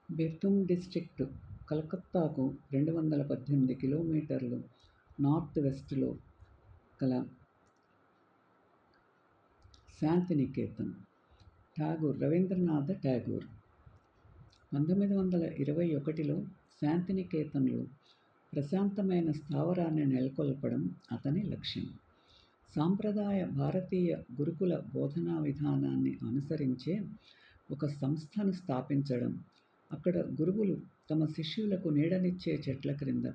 బిర్తుమ్ district కలకత్తాకు 218 కిలోమీటర్లు north వెస్ట్లో కల శాంతినికేతన్. రవీంద్రనాథ ఠాగూర్ 1921లో శాంతినికేతన్లో ప్రశాంతమైన స్థావరాన్ని నెలకొల్పడం అతని లక్ష్యం. సాంప్రదాయ భారతీయ గురుకుల బోధనా విధానాన్ని అనుసరించే ఒక సంస్థను స్థాపించడం, అక్కడ గురువులు తమ శిష్యులకు నీడనిచ్చే చెట్ల క్రింద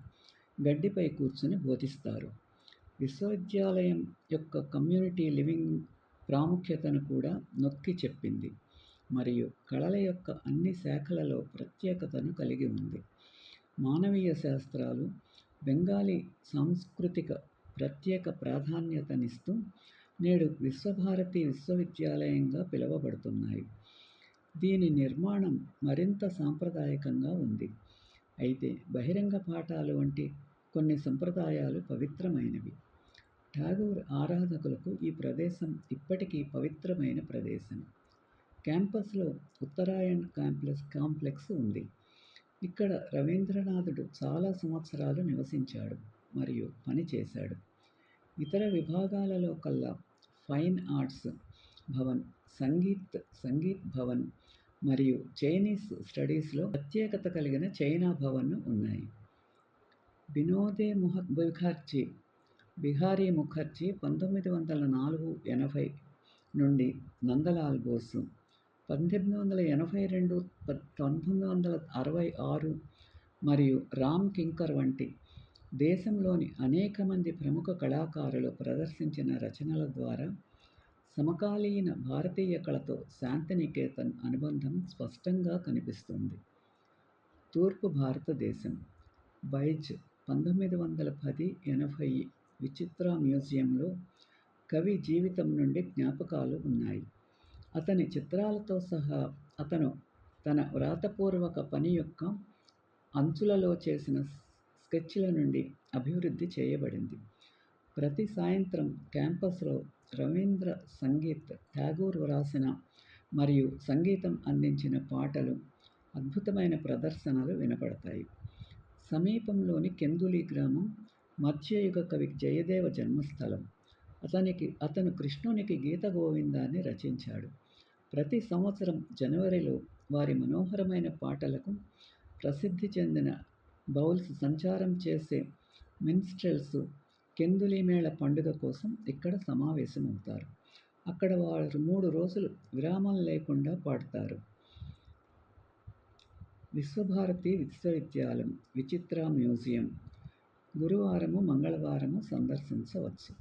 గడ్డిపై కూర్చుని బోధిస్తారు. విశ్వవిద్యాలయం యొక్క కమ్యూనిటీ లివింగ్ ప్రాముఖ్యతను కూడా నొక్కి చెప్పింది మరియు కళల యొక్క అన్ని శాఖలలో ప్రత్యేకతను కలిగి ఉంది. మానవీయ శాస్త్రాలు బెంగాలీ సాంస్కృతిక ప్రత్యేక ప్రాధాన్యతనిస్తూ నేడు విశ్వభారతి విశ్వవిద్యాలయంగా పిలువబడుతున్నాయి. దీని నిర్మాణం మరింత సాంప్రదాయకంగా ఉంది, అయితే బహిరంగ పాఠాలు వంటి కొన్ని సంప్రదాయాలు పవిత్రమైనవి. ఠాగూర్ ఆరాధకులకు ఈ ప్రదేశం ఇప్పటికీ పవిత్రమైన ప్రదేశం. క్యాంపస్లో ఉత్తరాయణ్ కాంప్లెక్స్ ఉంది. ఇక్కడ రవీంద్రనాథుడు చాలా సంవత్సరాలు నివసించాడు మరియు పనిచేశాడు. ఇతర విభాగాలలో కల్లా ఫైన్ ఆర్ట్స్ భవన్, సంగీత్ భవన్ మరియు చైనీస్ స్టడీస్లో ప్రత్యేకత కలిగిన చైనా భవన్ ఉన్నాయి. బిహారీ ముఖర్జీ 1940–80 నుండి నందలాల్ బోస్ 1882–1966 మరియు రామ్ కింకర్ వంటి దేశంలోని అనేక మంది ప్రముఖ కళాకారులు ప్రదర్శించిన రచనల ద్వారా సమకాలీన భారతీయ కళతో శాంతినికేతన్ అనుబంధం స్పష్టంగా కనిపిస్తుంది. తూర్పు భారతదేశం. బైజ్ 1910–80 విచిత్ర మ్యూజియంలో కవి జీవితం నుండి జ్ఞాపకాలు ఉన్నాయి. అతని చిత్రాలతో సహా అతను తన వ్రాతపూర్వక పని యొక్క అంచులలో చేసిన స్కెచ్ల నుండి అభివృద్ధి చేయబడింది. ప్రతి సాయంత్రం క్యాంపస్లో రవీంద్ర సంగీత్, ఠాగూర్ వ్రాసిన మరియు సంగీతం అందించిన పాటలు, అద్భుతమైన ప్రదర్శనలు వినపడతాయి. సమీపంలోని కెందులి గ్రామం మధ్యయుగ కవి జయదేవ జన్మస్థలం. అతను కృష్ణునికి గీత గోవిందాన్ని రచించాడు. ప్రతి సంవత్సరం జనవరిలో వారి మనోహరమైన పాటలకు ప్రసిద్ధి చెందిన బౌల్స్ సంచారం చేసే మిన్స్ట్రెల్స్ కెందులి మేళ పండుగ కోసం ఇక్కడ సమావేశమవుతారు. అక్కడ వారు 3 రోజులు విరామం లేకుండా పాడతారు. విశ్వభారతి విశ్వవిద్యాలయం విచిత్ర మ్యూజియం గురువారము, మంగళవారము సందర్శించవచ్చు.